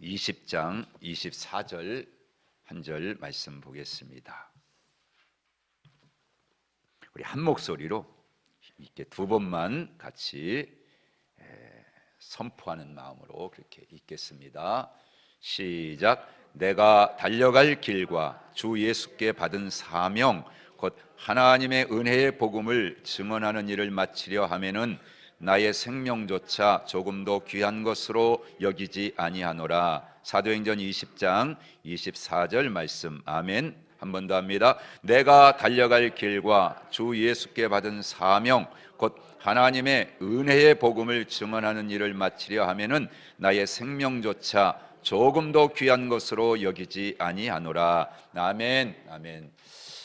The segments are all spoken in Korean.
20장 24절 한 절 말씀 보겠습니다. 우리 한 목소리로 이렇게 두 번만 같이 선포하는 마음으로 그렇게 읽겠습니다. 시작. 내가 달려갈 길과 주 예수께 받은 사명 곧 하나님의 은혜의 복음을 증언하는 일을 마치려 하면은 나의 생명조차 조금도 귀한 것으로 여기지 아니하노라. 사도행전 20장 24절 말씀. 아멘. 한 번 더 합니다. 내가 달려갈 길과 주 예수께 받은 사명 곧 하나님의 은혜의 복음을 증언하는 일을 마치려 하면은 나의 생명조차 조금도 귀한 것으로 여기지 아니하노라. 아멘. 아멘.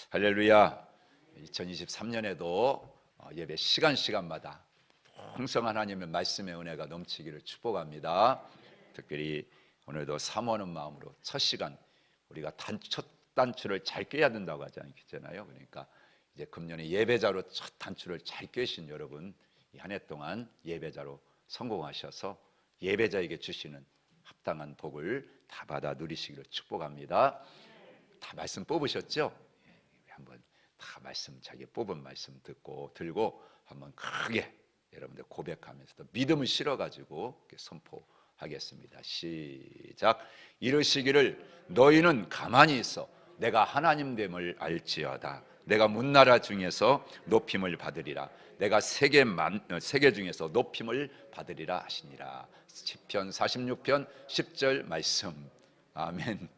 할렐루야. 2023년에도 예배 시간마다 풍성한 하나님의 말씀의 은혜가 넘치기를 축복합니다. 특별히 오늘도 사모하는 마음으로 첫 시간 우리가 첫 단추를 잘 꿰야 된다고 하지 않겠잖아요. 그러니까 이제 금년에 예배자로 첫 단추를 잘 꿰신 여러분, 이 한 해 동안 예배자로 성공하셔서 예배자에게 주시는 합당한 복을 다 받아 누리시기를 축복합니다. 다 말씀 뽑으셨죠? 한번 다 말씀, 자기 뽑은 말씀 들고 한번 크게 여러분들 고백하면서 또 믿음을 실어가지고 선포하겠습니다. 시작. 이르시기를 너희는 가만히 있어 내가 하나님됨을 알지어다. 내가 문나라 중에서 높임을 받으리라. 내가 세계 중에서 높임을 받으리라 하시니라. 시편 46편 10절 말씀. 아멘.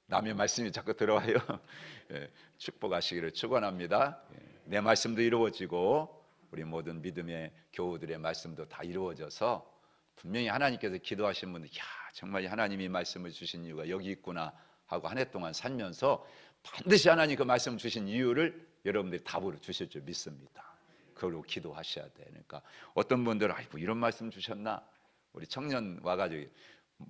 남의 말씀이 자꾸 들어와요. 축복하시기를 축원합니다. 내 말씀도 이루어지고 우리 모든 믿음의 교우들의 말씀도 다 이루어져서 분명히 하나님께서 기도하신 분들, 야 정말 하나님이 말씀을 주신 이유가 여기 있구나 하고 한 해 동안 살면서 반드시 하나님 그 말씀 주신 이유를 여러분들이 답으로 주실 줄 믿습니다. 그걸로 기도하셔야 돼. 그러니까 어떤 분들은 아이고 이런 말씀 주셨나? 우리 청년 와가지고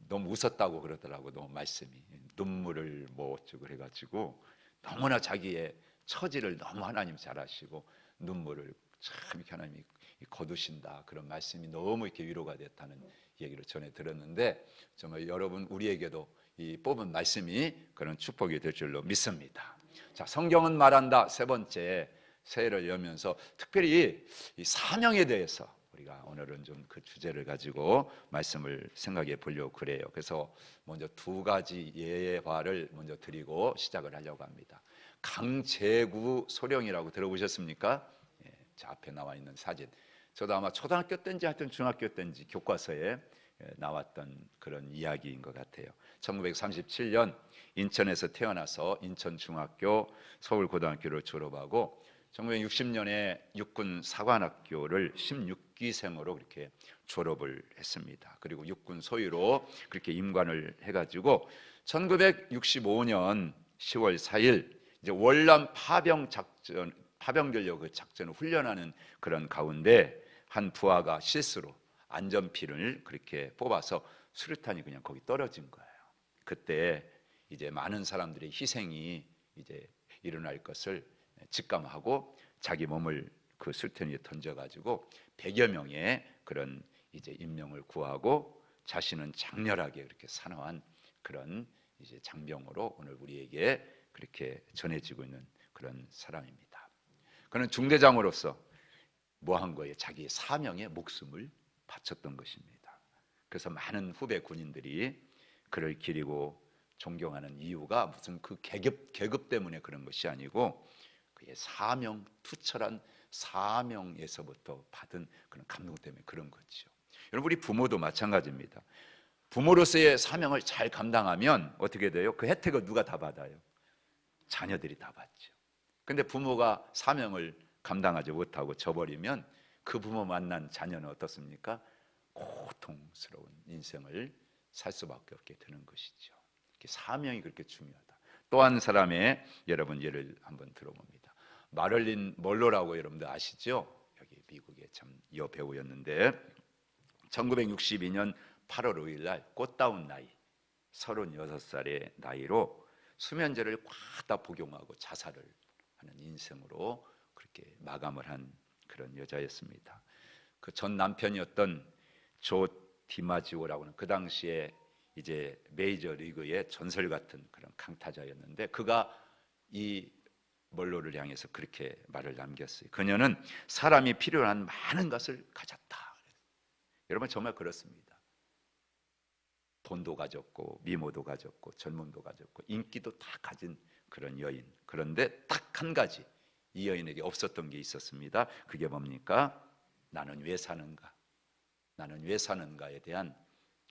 너무 웃었다고 그러더라고. 너무 말씀이 눈물을 뭐 어쩌고 해가지고 너무나 자기의 처지를 너무 하나님 잘 아시고 눈물을 참 이렇게 하나님이 거두신다. 그런 말씀이 너무 이렇게 위로가 됐다는 얘기를 전해 들었는데 정말 여러분 우리에게도 이 뽑은 말씀이 그런 축복이 될 줄로 믿습니다. 자, 성경은 말한다. 세 번째, 새해를 여면서 특별히 이 사명에 대해서 우리가 오늘은 좀 그 주제를 가지고 말씀을 생각해 보려고 그래요. 그래서 먼저 두 가지 예화를 먼저 드리고 시작을 하려고 합니다. 강제구 소령이라고 들어보셨습니까? 저 앞에 나와 있는 사진. 저도 아마 초등학교 때인지 하여튼 중학교 때인지 교과서에 나왔던 그런 이야기인 것 같아요. 1937년 인천에서 태어나서 인천중학교, 서울고등학교를 졸업하고 1960년에 육군 사관학교를 16기생으로 그렇게 졸업을 했습니다. 그리고 육군 소위로 그렇게 임관을 해가지고 1965년 10월 4일 이제 월남 파병전력 그 작전을 훈련하는 그런 가운데 한 부하가 실수로 안전핀을 그렇게 뽑아서 수류탄이 그냥 거기 떨어진 거예요. 그때 이제 많은 사람들의 희생이 이제 일어날 것을 직감하고 자기 몸을 그 수류탄 위에 던져가지고 100여 명의 그런 이제 인명을 구하고 자신은 장렬하게 그렇게 산화한 그런 이제 장병으로 오늘 우리에게 그렇게 전해지고 있는 그런 사람입니다. 그는 중대장으로서 뭐 한 거예요? 자기의 사명에 목숨을 바쳤던 것입니다. 그래서 많은 후배 군인들이 그를 기리고 존경하는 이유가 무슨 그 계급 때문에 그런 것이 아니고 그의 사명, 투철한 사명에서부터 받은 그런 감동 때문에 그런 거죠. 여러분 우리 부모도 마찬가지입니다. 부모로서의 사명을 잘 감당하면 어떻게 돼요? 그 혜택을 누가 다 받아요? 자녀들이 다 받죠. 근데 부모가 사명을 감당하지 못하고 져버리면 그 부모 만난 자녀는 어떻습니까? 고통스러운 인생을 살 수밖에 없게 되는 것이죠. 사명이 그렇게 중요하다. 또 한 사람의 여러분 예를 한번 들어봅니다. 마를린 먼로라고 여러분들 아시죠? 여기 미국의 참 여배우였는데 1962년 8월 5일 날 꽃다운 나이 36살의 나이로 수면제를 꽉 다 복용하고 자살을 하는 인생으로 그렇게 마감을 한 그런 여자였습니다. 그 전 남편이었던 조 디마지오라고 하는 그 당시에 이제 메이저 리그의 전설 같은 그런 강타자였는데 그가 이 멀로를 향해서 그렇게 말을 남겼어요. 그녀는 사람이 필요한 많은 것을 가졌다. 여러분 정말 그렇습니다. 돈도 가졌고 미모도 가졌고 젊음도 가졌고 인기도 다 가진 그런 여인. 그런데 딱 한 가지 이 여인에게 없었던 게 있었습니다. 그게 뭡니까? 나는 왜 사는가? 나는 왜 사는가에 대한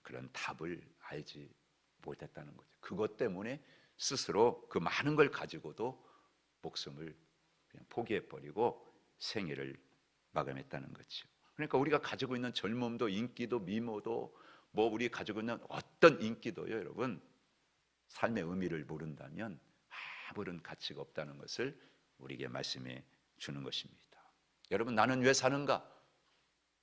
그런 답을 알지 못했다는 거죠. 그것 때문에 스스로 그 많은 걸 가지고도 목숨을 그냥 포기해버리고 생애를 마감했다는 거죠. 그러니까 우리가 가지고 있는 젊음도 인기도 미모도 뭐 우리 가지고 있는 어떤 인기도요, 여러분 삶의 의미를 모른다면 아무런 가치가 없다는 것을 우리에게 말씀해 주는 것입니다. 여러분 나는 왜 사는가?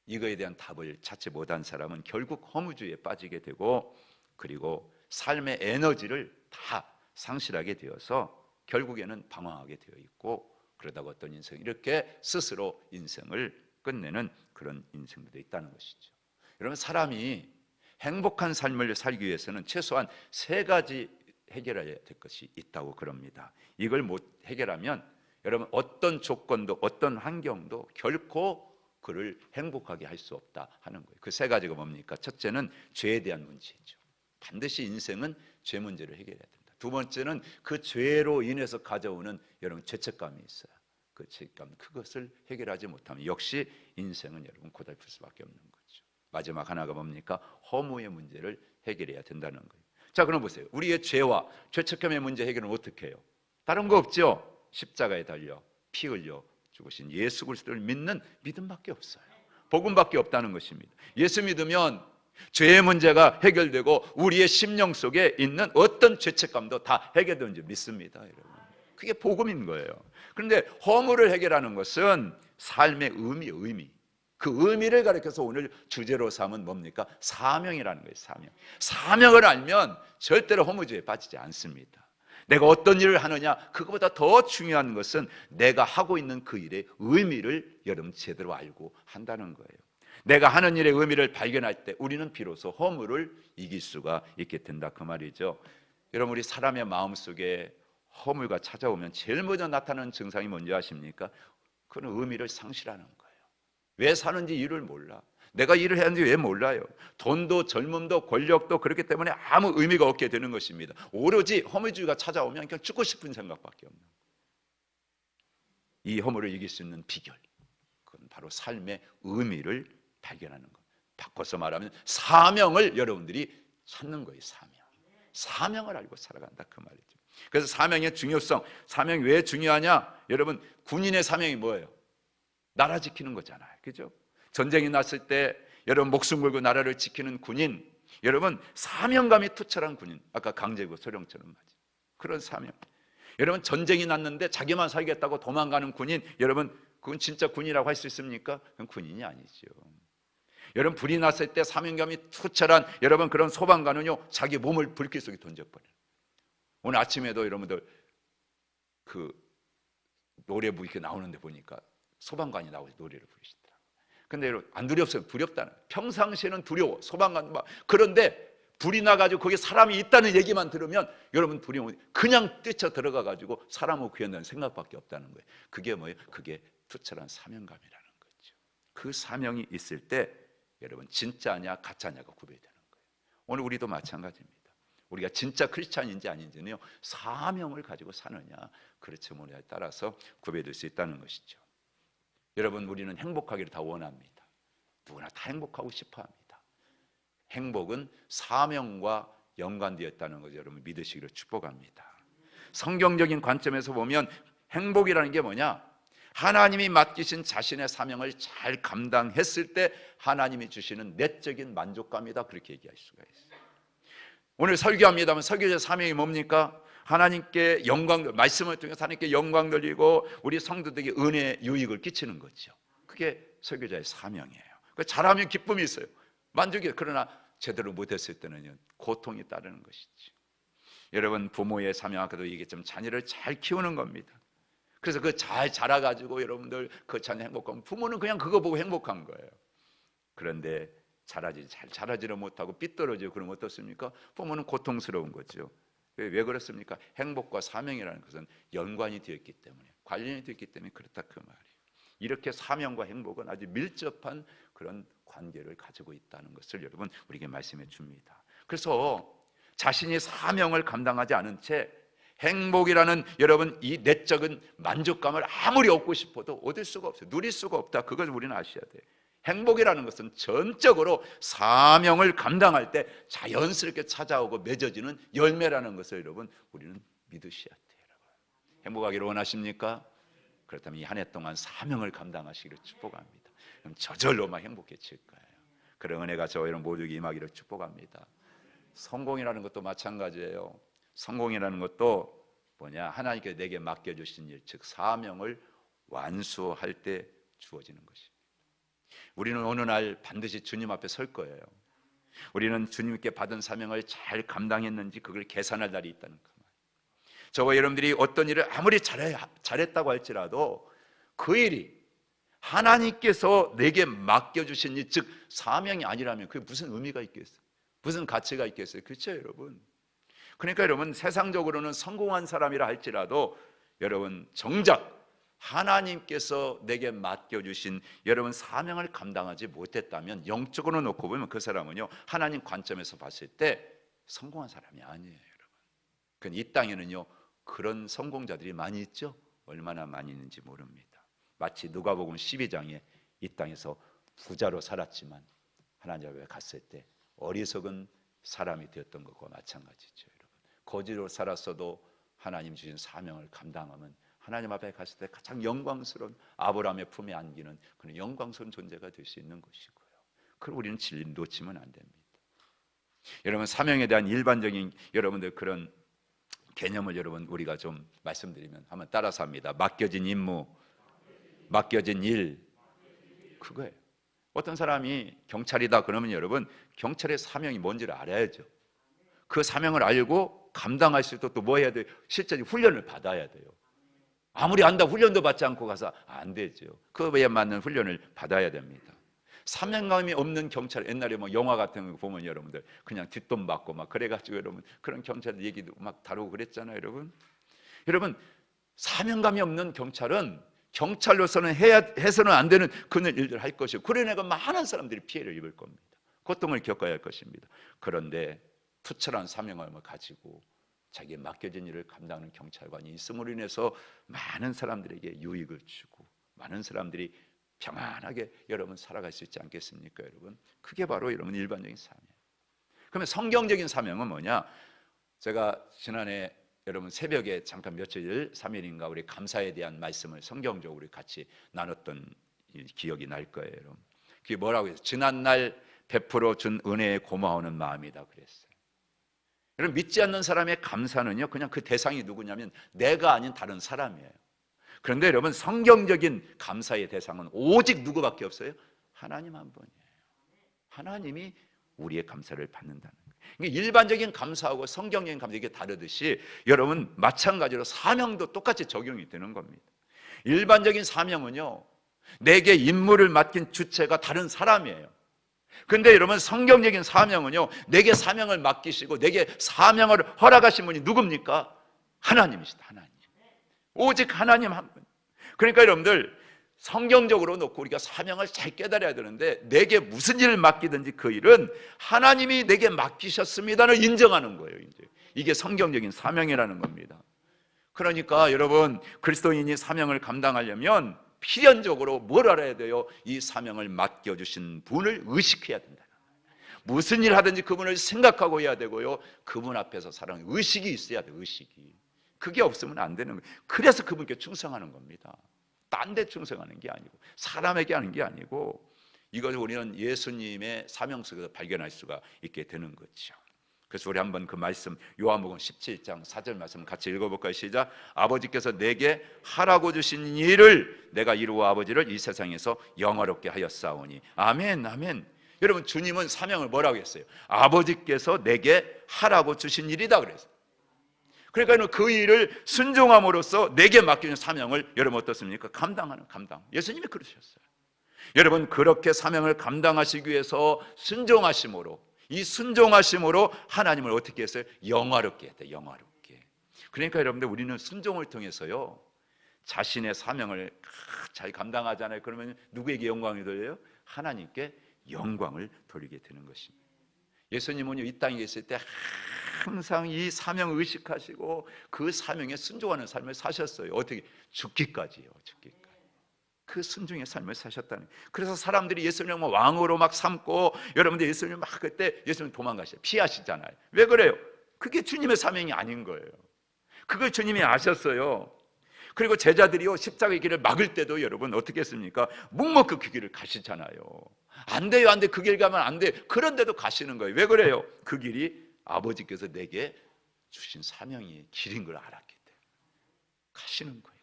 이거에 대한 답을 찾지 못한 사람은 결국 허무주의에 빠지게 되고 그리고 삶의 에너지를 다 상실하게 되어서 결국에는 방황하게 되어 있고 그러다가 어떤 인생이 이렇게 스스로 인생을 끝내는 그런 인생들도 있다는 것이죠. 여러분 사람이 행복한 삶을 살기 위해서는 최소한 세 가지 해결해야 될 것이 있다고 그럽니다. 이걸 못 해결하면 여러분 어떤 조건도 어떤 환경도 결코 그를 행복하게 할 수 없다 하는 거예요. 그 세 가지가 뭡니까? 첫째는 죄에 대한 문제죠. 반드시 인생은 죄 문제를 해결해야 된다. 두 번째는 그 죄로 인해서 가져오는 여러분 죄책감이 있어요. 그 죄책감 그것을 해결하지 못하면 역시 인생은 여러분 고달플 수밖에 없는 거죠. 마지막 하나가 뭡니까? 허무의 문제를 해결해야 된다는 거예요. 자 그럼 보세요. 우리의 죄와 죄책감의 문제 해결은 어떻게 해요? 다른 거 없죠? 십자가에 달려 피 흘려 죽으신 예수 그리스도를 믿는 믿음밖에 없어요. 복음밖에 없다는 것입니다. 예수 믿으면 죄의 문제가 해결되고 우리의 심령 속에 있는 어떤 죄책감도 다 해결되는 줄 믿습니다, 여러분. 그게 복음인 거예요. 그런데 허무를 해결하는 것은 삶의 의미. 그 의미를 가리켜서 오늘 주제로 삼은 뭡니까? 사명이라는 거예요. 사명을 알면 절대로 허무주의에 빠지지 않습니다. 내가 어떤 일을 하느냐 그것보다 더 중요한 것은 내가 하고 있는 그 일의 의미를 여러분 제대로 알고 한다는 거예요. 내가 하는 일의 의미를 발견할 때 우리는 비로소 허무를 이길 수가 있게 된다 그 말이죠. 여러분 우리 사람의 마음속에 허무가 찾아오면 제일 먼저 나타나는 증상이 뭔지 아십니까? 그는 의미를 상실하는 거예요. 왜 사는지 이유를 몰라. 내가 일을 해야 하는지 왜 몰라요. 돈도 젊음도 권력도 그렇기 때문에 아무 의미가 없게 되는 것입니다. 오로지 허무주의가 찾아오면 그냥 죽고 싶은 생각밖에 없는 거예요. 이 허무를 이길 수 있는 비결, 그건 바로 삶의 의미를 발견하는 것. 바꿔서 말하면 사명을 여러분들이 찾는 거예요. 사명을 알고 살아간다 그 말이죠. 그래서 사명의 중요성, 사명이 왜 중요하냐? 여러분 군인의 사명이 뭐예요? 나라 지키는 거잖아요. 그죠? 전쟁이 났을 때 여러분 목숨 걸고 나라를 지키는 군인, 여러분 사명감이 투철한 군인, 아까 강제구 소령처럼 말이죠. 그런 사명. 여러분 전쟁이 났는데 자기만 살겠다고 도망가는 군인, 여러분 그건 진짜 군이라고 할 수 있습니까? 그건 군인이 아니죠. 여러분 불이 났을 때 사명감이 투철한 여러분 그런 소방관은요 자기 몸을 불길 속에 던져버려요. 오늘 아침에도 여러분들 그 노래부 이렇게 나오는데 보니까 소방관이 나오서 노래를 부르시더라고요. 근데 여러분 안 두렵어요? 두렵다는. 평상시에는 두려워. 소방관 막 그런데 불이 나가지고 거기 사람이 있다는 얘기만 들으면 여러분 두려워. 그냥 뛰쳐 들어가 가지고 사람을 구한다는 생각밖에 없다는 거예요. 그게 뭐예요? 그게 투철한 사명감이라는 거죠. 그 사명이 있을 때 여러분 진짜냐 가짜냐가 구별되는 거예요. 오늘 우리도 마찬가지입니다. 우리가 진짜 크리스찬인지 아닌지는요 사명을 가지고 사느냐 그렇지 못냐에 따라서 구별될 수 있다는 것이죠. 여러분 우리는 행복하기를 다 원합니다. 누구나 다 행복하고 싶어합니다. 행복은 사명과 연관되었다는 것을 여러분 믿으시기를 축복합니다. 성경적인 관점에서 보면 행복이라는 게 뭐냐? 하나님이 맡기신 자신의 사명을 잘 감당했을 때 하나님이 주시는 내적인 만족감이다 그렇게 얘기할 수가 있어요. 오늘 설교합니다만 설교자의 사명이 뭡니까? 하나님께 영광, 말씀을 통해서 하나님께 영광 돌리고 우리 성도들에게 은혜, 유익을 끼치는 거죠. 그게 설교자의 사명이에요. 잘하면 기쁨이 있어요. 만족이에요. 그러나 제대로 못했을 때는 고통이 따르는 것이죠. 여러분 부모의 사명 아까도 얘기했지만 자녀를 잘 키우는 겁니다. 그래서 그 잘 자라가지고 여러분들 그 자녀 행복하면 부모는 그냥 그거 보고 행복한 거예요. 그런데 잘 자라지를 못하고 삐뚤어지고 그러면 어떻습니까? 부모는 고통스러운 거죠. 왜 그렇습니까? 행복과 사명이라는 것은 연관이 되어 있기 때문에, 관련이 되어 있기 때문에 그렇다 그 말이에요. 이렇게 사명과 행복은 아주 밀접한 그런 관계를 가지고 있다는 것을 여러분 우리에게 말씀해 줍니다. 그래서 자신이 사명을 감당하지 않은 채 행복이라는 여러분 이 내적인 만족감을 아무리 얻고 싶어도 얻을 수가 없어요. 누릴 수가 없다. 그걸 우리는 아셔야 돼요. 행복이라는 것은 전적으로 사명을 감당할 때 자연스럽게 찾아오고 맺어지는 열매라는 것을 여러분 우리는 믿으셔야 돼요. 여러분. 행복하기를 원하십니까? 그렇다면 이 한 해 동안 사명을 감당하시기를 축복합니다. 그럼 저절로 막 행복해질 거예요. 그런 은혜가 저 여러분 모두에게 임하기를 축복합니다. 성공이라는 것도 마찬가지예요. 성공이라는 것도 뭐냐? 하나님께 내게 맡겨주신 일, 즉 사명을 완수할 때 주어지는 것입니다. 우리는 어느 날 반드시 주님 앞에 설 거예요. 우리는 주님께 받은 사명을 잘 감당했는지 그걸 계산할 날이 있다는 그 말. 저와 여러분들이 어떤 일을 아무리 잘했다고 할지라도 그 일이 하나님께서 내게 맡겨주신 일, 즉 사명이 아니라면 그게 무슨 의미가 있겠어요? 무슨 가치가 있겠어요? 그렇죠, 여러분? 그러니까 여러분 세상적으로는 성공한 사람이라 할지라도 여러분 정작 하나님께서 내게 맡겨주신 여러분 사명을 감당하지 못했다면 영적으로 놓고 보면 그 사람은요 하나님 관점에서 봤을 때 성공한 사람이 아니에요, 여러분. 그건 이 땅에는요 그런 성공자들이 많이 있죠. 얼마나 많이 있는지 모릅니다. 마치 누가복음 12장에 이 땅에서 부자로 살았지만 하나님 앞에 갔을 때 어리석은 사람이 되었던 것과 마찬가지죠, 여러분. 거지로 살았어도 하나님 주신 사명을 감당하면 하나님 앞에 갔을 때 가장 영광스러운 아브라함의 품에 안기는 그런 영광스러운 존재가 될 수 있는 것이고요. 그걸 우리는 진리 놓치면 안 됩니다. 여러분 사명에 대한 일반적인 여러분들 그런 개념을 여러분 우리가 좀 말씀드리면 한번 따라서 합니다. 맡겨진 임무, 맡겨진 일, 그거예요. 어떤 사람이 경찰이다 그러면 여러분 경찰의 사명이 뭔지를 알아야죠. 그 사명을 알고 감당할 수 있도록 또 뭐 해야 돼요? 실제로 훈련을 받아야 돼요. 아무리 안다 훈련도 받지 않고 가서 안 되죠. 그에 맞는 훈련을 받아야 됩니다. 사명감이 없는 경찰, 옛날에 뭐 영화 같은 거 보면 여러분들 그냥 뒷돈 받고 막 그래가지고 여러분 그런 경찰 얘기도 막 다루고 그랬잖아요, 여러분. 여러분 사명감이 없는 경찰은 경찰로서는 해서는 안 되는 그런 일들을 할 것이고 그러니까 많은 사람들이 피해를 입을 겁니다. 고통을 겪어야 할 것입니다. 그런데 투철한 사명을 가지고 자기에 맡겨진 일을 감당하는 경찰관이 있음으로 인해서 많은 사람들에게 유익을 주고 많은 사람들이 평안하게 여러분 살아갈 수 있지 않겠습니까, 여러분? 그게 바로 여러분 일반적인 사명. 그러면 성경적인 사명은 뭐냐? 제가 지난해 여러분 새벽에 잠깐 며칠 3일인가 우리 감사에 대한 말씀을 성경적으로 같이 나눴던 기억이 날 거예요, 여러분. 그게 뭐라고 해서 지난날 베풀어 준 은혜에 고마워하는 마음이다 그랬어요. 여러분 믿지 않는 사람의 감사는요 그냥 그 대상이 누구냐면 내가 아닌 다른 사람이에요. 그런데 여러분 성경적인 감사의 대상은 오직 누구밖에 없어요? 하나님 한 분이에요. 하나님이 우리의 감사를 받는다는 거예요. 그러니까 일반적인 감사하고 성경적인 감사 이게 다르듯이 여러분 마찬가지로 사명도 똑같이 적용이 되는 겁니다. 일반적인 사명은요 내게 임무를 맡긴 주체가 다른 사람이에요. 근데 여러분 성경적인 사명은요 내게 사명을 맡기시고 내게 사명을 허락하신 분이 누굽니까? 하나님이시다. 하나님. 오직 하나님 한 분. 그러니까 여러분들 성경적으로 놓고 우리가 사명을 잘 깨달아야 되는데 내게 무슨 일을 맡기든지 그 일은 하나님이 내게 맡기셨습니다를 인정하는 거예요. 이제 이게 성경적인 사명이라는 겁니다. 그러니까 여러분 그리스도인이 사명을 감당하려면 필연적으로 뭘 알아야 돼요? 이 사명을 맡겨주신 분을 의식해야 된다. 무슨 일 하든지 그분을 생각하고 해야 되고요 그분 앞에서 살아가는 의식이 있어야 돼요. 의식이. 그게 없으면 안 되는 거예요. 그래서 그분께 충성하는 겁니다. 딴 데 충성하는 게 아니고 사람에게 하는 게 아니고 이걸 우리는 예수님의 사명 속에서 발견할 수가 있게 되는 거죠. 그래서 우리 한번 그 말씀 요한복음 17장 4절 말씀 같이 읽어볼까요? 시작. 아버지께서 내게 하라고 주신 일을 내가 이루어 아버지를 이 세상에서 영화롭게 하였사오니. 아멘 아멘. 여러분 주님은 사명을 뭐라고 했어요? 아버지께서 내게 하라고 주신 일이다 그랬어요. 그러니까 그 일을 순종함으로써 내게 맡기는 사명을 여러분 어떻습니까? 감당하는 감당. 예수님이 그러셨어요. 여러분, 그렇게 사명을 감당하시기 위해서 순종하심으로, 이 순종하심으로 하나님을 어떻게 했어요? 영화롭게 했대. 영화롭게. 그러니까 여러분들, 우리는 순종을 통해서요, 자신의 사명을 잘 감당하잖아요. 그러면 누구에게 영광이 돌려요? 하나님께 영광을 돌리게 되는 것입니다. 예수님은요, 이 땅에 있을 때 항상 이 사명을 의식하시고 그 사명에 순종하는 삶을 사셨어요. 어떻게? 죽기까지요. 죽기까지. 그 순종의 삶을 사셨다는. 그래서 사람들이 예수님을 왕으로 막 삼고, 여러분들 예수님 막 그때 예수님 도망가시죠. 피하시잖아요. 왜 그래요? 그게 주님의 사명이 아닌 거예요. 그걸 주님이 아셨어요. 그리고 제자들이요, 십자가의 길을 막을 때도 여러분 어떻게 했습니까? 묵묵히 그 길을 가시잖아요. 안 돼요, 안 돼. 그 길 가면 안 돼. 그런데도 가시는 거예요. 왜 그래요? 그 길이 아버지께서 내게 주신 사명의 길인 걸 알았기 때문에 가시는 거예요.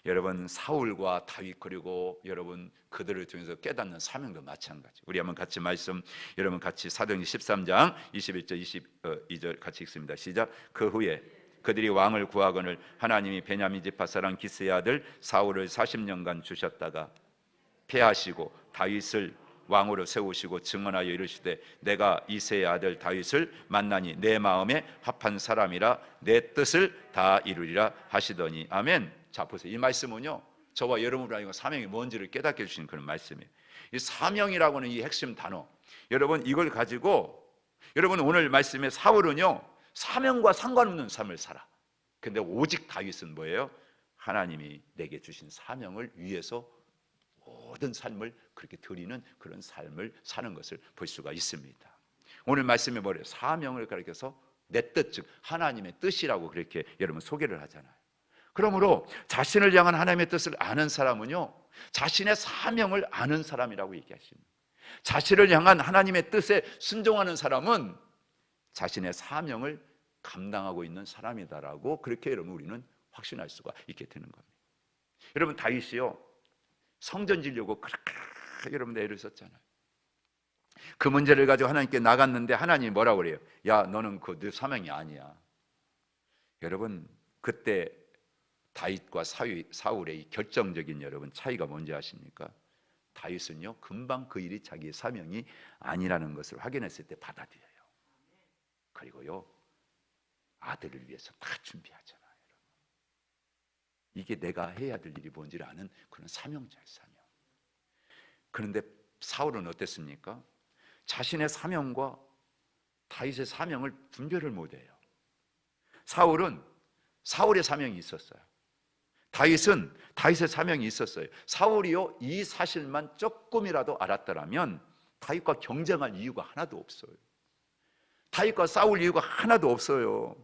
여러분, 사울과 다윗, 그리고 여러분 그들을 통해서 깨닫는 사명도 마찬가지. 우리 한번 같이 말씀, 여러분 같이 사도행전 13장 21절 22절 같이 읽습니다. 시작. 그 후에 그들이 왕을 구하거늘 하나님이 베냐민 지파 사람 기스의 아들 사울을 40년간 주셨다가 패하시고 다윗을 왕으로 세우시고 증언하여 이르시되 내가 이새의 아들 다윗을 만나니 내 마음에 합한 사람이라 내 뜻을 다 이루리라 하시더니. 아멘. 자, 보세요. 이 말씀은요, 저와 여러분을 하여금 사명이 뭔지를 깨닫게 해주시는 그런 말씀이에요. 이 사명이라고는 이 핵심 단어, 여러분 이걸 가지고, 여러분 오늘 말씀의 사울은요, 사명과 상관없는 삶을 살아. 근데 오직 다윗은 뭐예요? 하나님이 내게 주신 사명을 위해서 모든 삶을 그렇게 드리는 그런 삶을 사는 것을 볼 수가 있습니다. 오늘 말씀에 뭐래요? 사명을 가리켜서 내 뜻, 즉 하나님의 뜻이라고 그렇게 여러분 소개를 하잖아요. 그러므로 자신을 향한 하나님의 뜻을 아는 사람은요, 자신의 사명을 아는 사람이라고 얘기하십니다. 자신을 향한 하나님의 뜻에 순종하는 사람은 자신의 사명을 감당하고 있는 사람이다라고, 그렇게 여러분 우리는 확신할 수가 있게 되는 겁니다. 여러분, 다윗이요, 성전 지려고 그렇게 여러분들 애를 썼잖아요. 그 문제를 가지고 하나님께 나갔는데 하나님이 뭐라고 그래요? 야, 너는 네 사명이 아니야. 여러분, 그때 다윗과 사울의 이 결정적인 여러분 차이가 뭔지 아십니까? 다윗은요, 금방 그 일이 자기의 사명이 아니라는 것을 확인했을 때 받아들여요. 그리고요, 아들을 위해서 다 준비하잖아요. 이게 내가 해야 될 일이 뭔지를 아는 그런 사명자의 사명. 그런데 사울은 어땠습니까? 자신의 사명과 다윗의 사명을 분별을 못해요. 사울은 사울의 사명이 있었어요. 다윗은 다윗의 사명이 있었어요. 사울이요, 이 사실만 조금이라도 알았더라면 다윗과 경쟁할 이유가 하나도 없어요. 다윗과 싸울 이유가 하나도 없어요.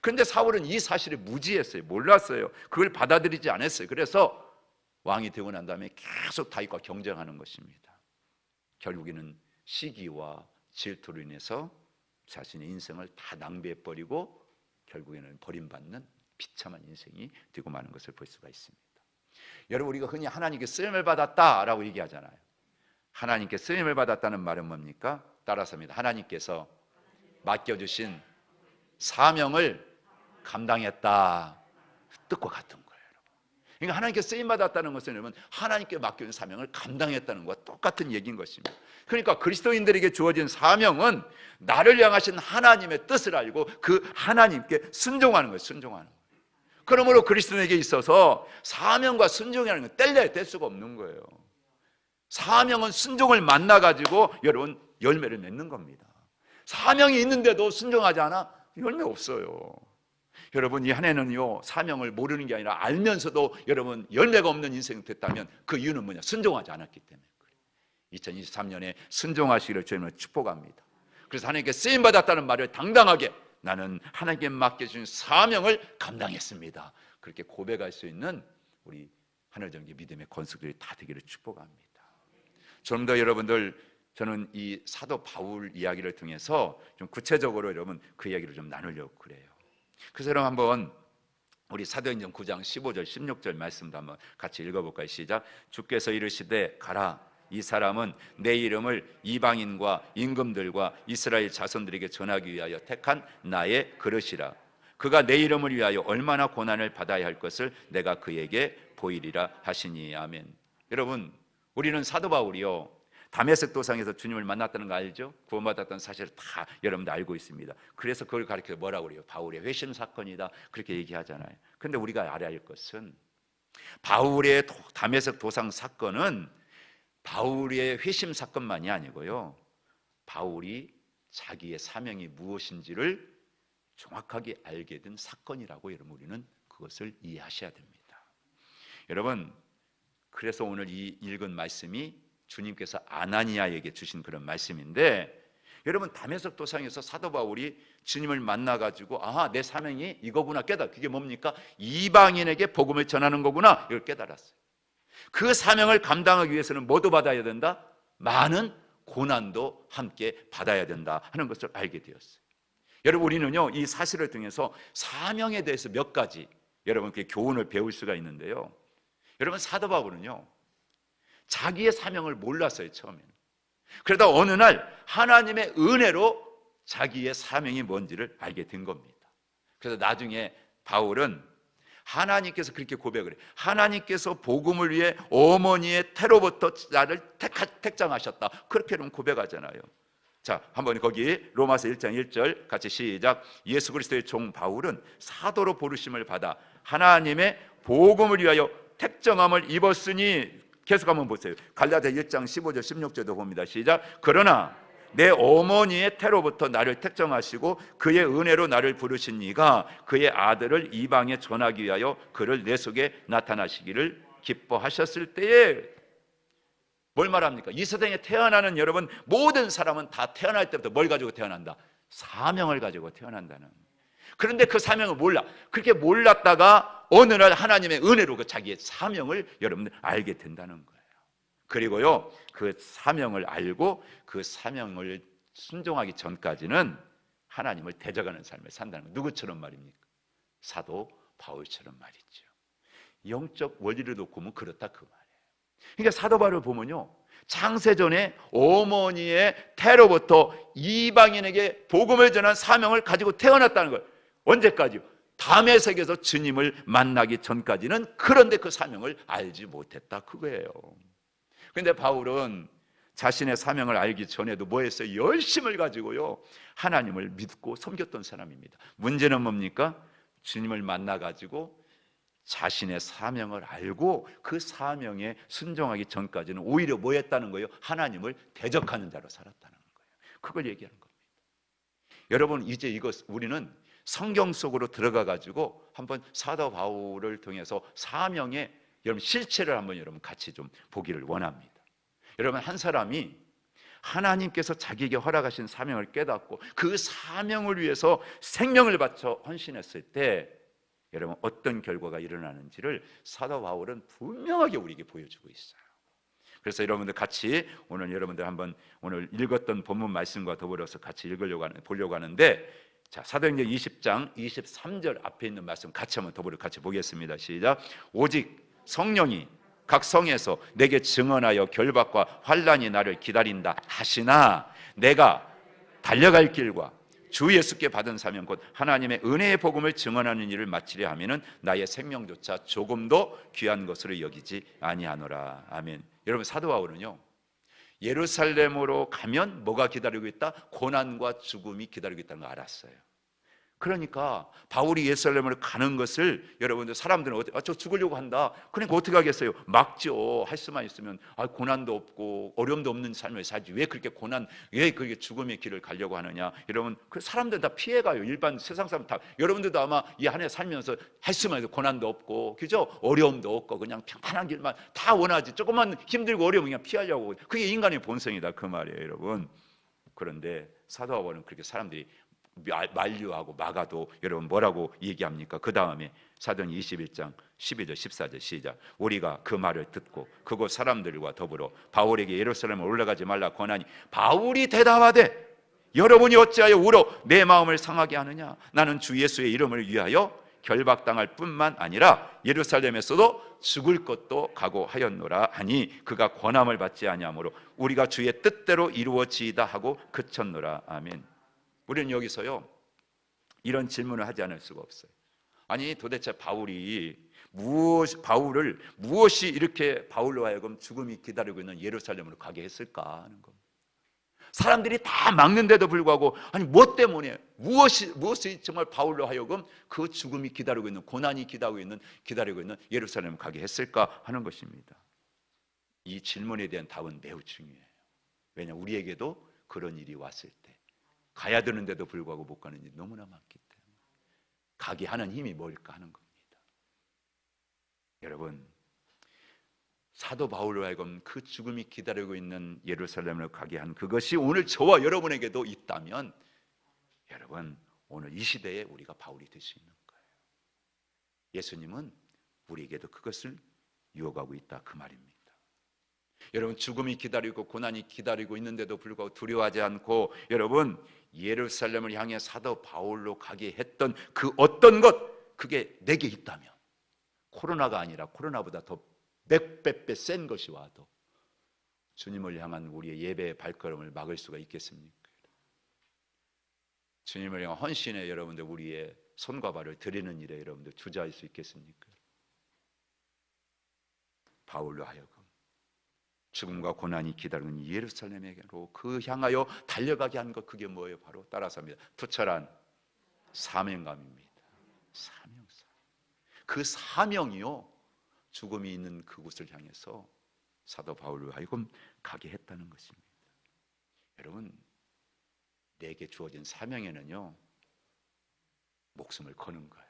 그런데 사울은 이 사실을 무지했어요. 몰랐어요. 그걸 받아들이지 않았어요. 그래서 왕이 되고 난 다음에 계속 다윗과 경쟁하는 것입니다. 결국에는 시기와 질투로 인해서 자신의 인생을 다 낭비해버리고 결국에는 버림받는 비참한 인생이 되고 마는 것을 볼 수가 있습니다. 여러분, 우리가 흔히 하나님께 쓰임을 받았다라고 얘기하잖아요. 하나님께 쓰임을 받았다는 말은 뭡니까? 따라서입니다. 하나님께서 맡겨주신 사명을 감당했다, 뜻과 같은 거예요. 그러니까 하나님께 쓰임받았다는 것은 여러분, 하나님께 맡겨진 사명을 감당했다는 것과 똑같은 얘기인 것입니다. 그러니까 그리스도인들에게 주어진 사명은 나를 향하신 하나님의 뜻을 알고 그 하나님께 순종하는 거예요. 순종하는 거예요. 그러므로 그리스도인에게 있어서 사명과 순종이라는 건 뗄래야 뗄 수가 없는 거예요. 사명은 순종을 만나가지고 여러분 열매를 맺는 겁니다. 사명이 있는데도 순종하지 않아? 열매 없어요. 여러분, 이 한 해는요, 사명을 모르는 게 아니라 알면서도 여러분 열매가 없는 인생이 됐다면 그 이유는 뭐냐? 순종하지 않았기 때문에 그래요. 2023년에 순종하시기를 저희는 축복합니다. 그래서 하나님께 쓰임받았다는 말을 당당하게, 나는 하나님께 맡겨주신 사명을 감당했습니다, 그렇게 고백할 수 있는 우리 하늘정기 믿음의 건축들이 다 되기를 축복합니다. 좀 더 여러분들, 저는 이 사도 바울 이야기를 통해서 좀 구체적으로 여러분 그 이야기를 좀 나누려고 그래요. 그래서 여러분 한번 우리 사도행전 9장 15절 16절 말씀도 한번 같이 읽어볼까요? 시작. 주께서 이르시되 가라, 이 사람은 내 이름을 이방인과 임금들과 이스라엘 자손들에게 전하기 위하여 택한 나의 그릇이라. 그가 내 이름을 위하여 얼마나 고난을 받아야 할 것을 내가 그에게 보이리라 하시니. 아멘. 여러분, 우리는 사도 바울이요, 다메섹 도상에서 주님을 만났다는 거 알죠? 구원받았다는 사실을 다 여러분들 알고 있습니다. 그래서 그걸 가리켜 뭐라고 그래요? 바울의 회심 사건이다, 그렇게 얘기하잖아요. 그런데 우리가 알아야 할 것은 바울의 다메섹 도상 사건은 바울의 회심 사건만이 아니고요, 바울이 자기의 사명이 무엇인지를 정확하게 알게 된 사건이라고 여러분 우리는 그것을 이해하셔야 됩니다. 여러분, 그래서 오늘 이 읽은 말씀이 주님께서 아나니아에게 주신 그런 말씀인데, 여러분 다메섹 도상에서 사도 바울이 주님을 만나가지고 내 사명이 이거구나 깨달아. 그게 뭡니까? 이방인에게 복음을 전하는 거구나, 이걸 깨달았어요. 그 사명을 감당하기 위해서는 뭐도 받아야 된다? 많은 고난도 함께 받아야 된다 하는 것을 알게 되었어요. 여러분, 우리는요 이 사실을 통해서 사명에 대해서 몇 가지 여러분 그 교훈을 배울 수가 있는데요, 여러분 사도 바울은요 자기의 사명을 몰랐어요, 처음에는. 그러다 어느 날 하나님의 은혜로 자기의 사명이 뭔지를 알게 된 겁니다. 그래서 나중에 바울은 하나님께서 그렇게 고백을 해요. 하나님께서 복음을 위해 어머니의 태로부터 나를 택정하셨다, 그렇게 고백하잖아요. 자, 한번 거기 로마서 1장 1절 같이 시작. 예수 그리스도의 종 바울은 사도로 부르심을 받아 하나님의 복음을 위하여 택정함을 입었으니, 계속 한번 보세요. 갈라디아 1장 15절 16절도 봅니다. 시작. 그러나 내 어머니의 태로부터 나를 택정하시고 그의 은혜로 나를 부르신 이가 그의 아들을 이방에 전하기 위하여 그를 내 속에 나타나시기를 기뻐하셨을 때에, 뭘 말합니까? 이 세상에 태어나는 여러분 모든 사람은 다 태어날 때부터 뭘 가지고 태어난다? 사명을 가지고 태어난다는. 그런데 그 사명을 몰라. 그렇게 몰랐다가 어느 날 하나님의 은혜로 그 자기의 사명을 여러분들 알게 된다는 거예요. 그리고요 그 사명을 알고 그 사명을 순종하기 전까지는 하나님을 대적하는 삶을 산다는 거예요. 누구처럼 말입니까? 사도 바울처럼 말이죠. 영적 원리를 놓고 보면 그렇다 그 말이에요. 그러니까 사도 바울을 보면요, 창세전에 어머니의 태로부터 이방인에게 복음을 전한 사명을 가지고 태어났다는 거예요. 언제까지요? 다메섹에서 주님을 만나기 전까지는. 그런데 그 사명을 알지 못했다 그거예요. 그런데 바울은 자신의 사명을 알기 전에도 뭐 했어요? 열심을 가지고요 하나님을 믿고 섬겼던 사람입니다. 문제는 뭡니까? 주님을 만나가지고 자신의 사명을 알고 그 사명에 순종하기 전까지는 오히려 뭐 했다는 거예요? 하나님을 대적하는 자로 살았다는 거예요. 그걸 얘기하는 겁니다. 여러분, 이제 이것 우리는 성경 속으로 들어가 가지고 한번 사도 바울을 통해서 사명의 여러분 실체를 한번 여러분 같이 좀 보기를 원합니다. 여러분, 한 사람이 하나님께서 자기에게 허락하신 사명을 깨닫고 그 사명을 위해서 생명을 바쳐 헌신했을 때 여러분 어떤 결과가 일어나는지를 사도 바울은 분명하게 우리에게 보여주고 있어요. 그래서 여러분들 같이 오늘 여러분들 한번 오늘 읽었던 본문 말씀과 더불어서 같이 보려고 하는데, 자, 사도행전 20장 23절 앞에 있는 말씀 같이 한번 더불어 같이 보겠습니다. 시작. 오직 성령이 각 성에서 내게 증언하여 결박과 환난이 나를 기다린다 하시나 내가 달려갈 길과 주 예수께 받은 사명 곧 하나님의 은혜의 복음을 증언하는 일을 마치려 하면은 나의 생명조차 조금도 귀한 것으로 여기지 아니하노라. 아멘. 여러분, 사도 바울은요 예루살렘으로 가면 뭐가 기다리고 있다? 고난과 죽음이 기다리고 있다는 걸 알았어요. 그러니까 바울이 예루살렘으로 가는 것을 여러분들 사람들은 저 죽으려고 한다, 그러니까 어떻게 하겠어요? 막죠. 할 수만 있으면 고난도 없고 어려움도 없는 삶을 살지 왜 그렇게 왜 그렇게 죽음의 길을 가려고 하느냐. 여러분, 그 사람들 다 피해가요. 일반 세상 사람 다. 여러분들도 아마 이 한 해 살면서 할 수만 있어도 고난도 없고 그죠? 어려움도 없고 그냥 평안한 길만 다 원하지. 조금만 힘들고 어려우면 그냥 피하려고. 그게 인간의 본성이다 그 말이에요, 여러분. 그런데 사도 바울은 그렇게 사람들이 만류하고 막아도 여러분 뭐라고 얘기합니까? 그 다음에 사도행 21장 12절 14절 시작. 우리가 그 말을 듣고 그곳 사람들과 더불어 바울에게 예루살렘에 올라가지 말라 권하니 바울이 대답하되 여러분이 어찌하여 울어 내 마음을 상하게 하느냐. 나는 주 예수의 이름을 위하여 결박당할 뿐만 아니라 예루살렘에서도 죽을 것도 각오하였노라 하니 그가 권함을 받지 아니하므로 우리가 주의 뜻대로 이루어지이다 하고 그쳤노라. 아멘. 우리는 여기서요 이런 질문을 하지 않을 수가 없어요. 아니 도대체 바울이 무엇이 이렇게 바울로 하여금 죽음이 기다리고 있는 예루살렘으로 가게 했을까 하는 겁니다. 사람들이 다 막는데도 불구하고 아니 무엇 때문에 무엇이 정말 바울로 하여금 그 죽음이 기다리고 있는 고난이 기다리고 있는 예루살렘을 가게 했을까 하는 것입니다. 이 질문에 대한 답은 매우 중요해요. 왜냐 우리에게도 그런 일이 왔을 때 가야 되는데도 불구하고 못 가는 일이 너무나 많기 때문에 가게 하는 힘이 뭘까 하는 겁니다. 여러분 사도 바울로 하여금 그 죽음이 기다리고 있는 예루살렘으로 가게 한 그것이 오늘 저와 여러분에게도 있다면 여러분 오늘 이 시대에 우리가 바울이 될 수 있는 거예요. 예수님은 우리에게도 그것을 유혹하고 있다 그 말입니다. 여러분 죽음이 기다리고 고난이 기다리고 있는데도 불구하고 두려워하지 않고 여러분 예루살렘을 향해 사도 바울로 가게 했던 그 어떤 것 그게 내게 있다면 코로나가 아니라 코로나보다 더 백배 센 것이 와도 주님을 향한 우리의 예배의 발걸음을 막을 수가 있겠습니까? 주님을 향한 헌신에 여러분들 우리의 손과 발을 드리는 일에 여러분들 주저할 수 있겠습니까? 바울로 하여금 죽음과 고난이 기다리는 예루살렘에게로 그 향하여 달려가게 한 것 그게 뭐예요? 바로 따라서 합니다. 투철한 사명감입니다. 사명감. 그 사명이요 죽음이 있는 그곳을 향해서 사도 바울로 하여금 가게 했다는 것입니다. 여러분 내게 주어진 사명에는요 목숨을 거는 거예요.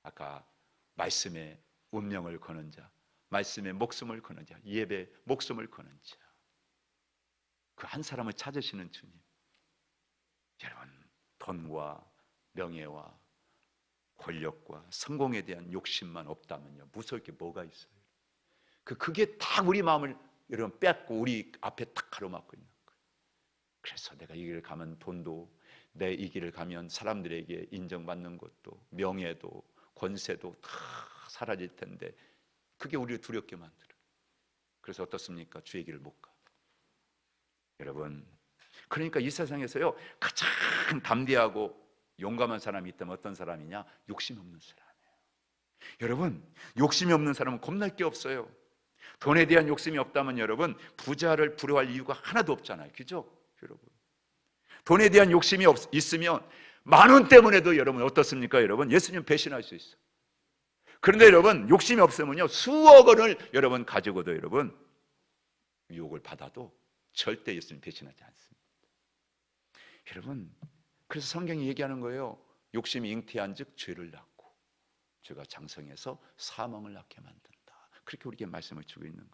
아까 말씀에 운명을 거는 자, 말씀에 목숨을 거는 자, 예배에 목숨을 거는 자, 그 한 사람을 찾으시는 주님. 여러분 돈과 명예와 권력과 성공에 대한 욕심만 없다면요 무서울 게 뭐가 있어요? 그게 다 우리 마음을 여러분 뺏고 우리 앞에 딱 가로막고 있는 거예요. 그래서 내가 이 길을 가면 돈도, 내 이 길을 가면 사람들에게 인정받는 것도, 명예도, 권세도 다 사라질 텐데 그게 우리를 두렵게 만들어요. 그래서 어떻습니까? 주의 길을 못 가. 여러분 그러니까 이 세상에서요 가장 담대하고 용감한 사람이 있다면 어떤 사람이냐? 욕심 없는 사람이에요. 여러분 욕심이 없는 사람은 겁날 게 없어요. 돈에 대한 욕심이 없다면 여러분 부자를 부러워할 이유가 하나도 없잖아요. 그죠? 여러분 돈에 대한 욕심이 있으면 10,000원 때문에도 여러분 어떻습니까? 여러분 예수님 배신할 수 있어. 그런데 여러분 욕심이 없으면요 수억 원을 여러분 가지고도 여러분 유혹을 받아도 절대 예수님 배신하지 않습니다. 여러분 그래서 성경이 얘기하는 거예요. 욕심이 잉태한 즉 죄를 낳고 죄가 장성해서 사망을 낳게 만든다. 그렇게 우리에게 말씀을 주고 있는 거예요.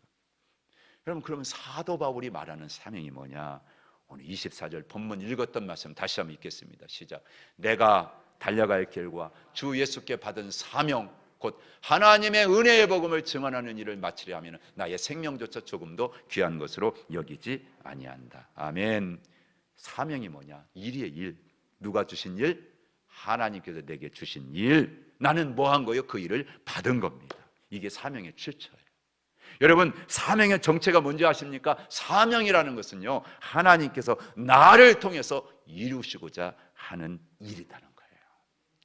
여러분 그러면 사도 바울이 말하는 사명이 뭐냐? 오늘 24절 본문 읽었던 말씀 다시 한번 읽겠습니다. 시작. 내가 달려갈 길과 주 예수께 받은 사명 곧 하나님의 은혜의 복음을 증언하는 일을 마치려 하면 나의 생명조차 조금도 귀한 것으로 여기지 아니한다. 아멘. 사명이 뭐냐? 일이에요. 일. 누가 주신 일? 하나님께서 내게 주신 일. 나는 뭐 한 거예요? 그 일을 받은 겁니다. 이게 사명의 출처예요. 여러분 사명의 정체가 뭔지 아십니까? 사명이라는 것은요 하나님께서 나를 통해서 이루시고자 하는 일이라는 거예요.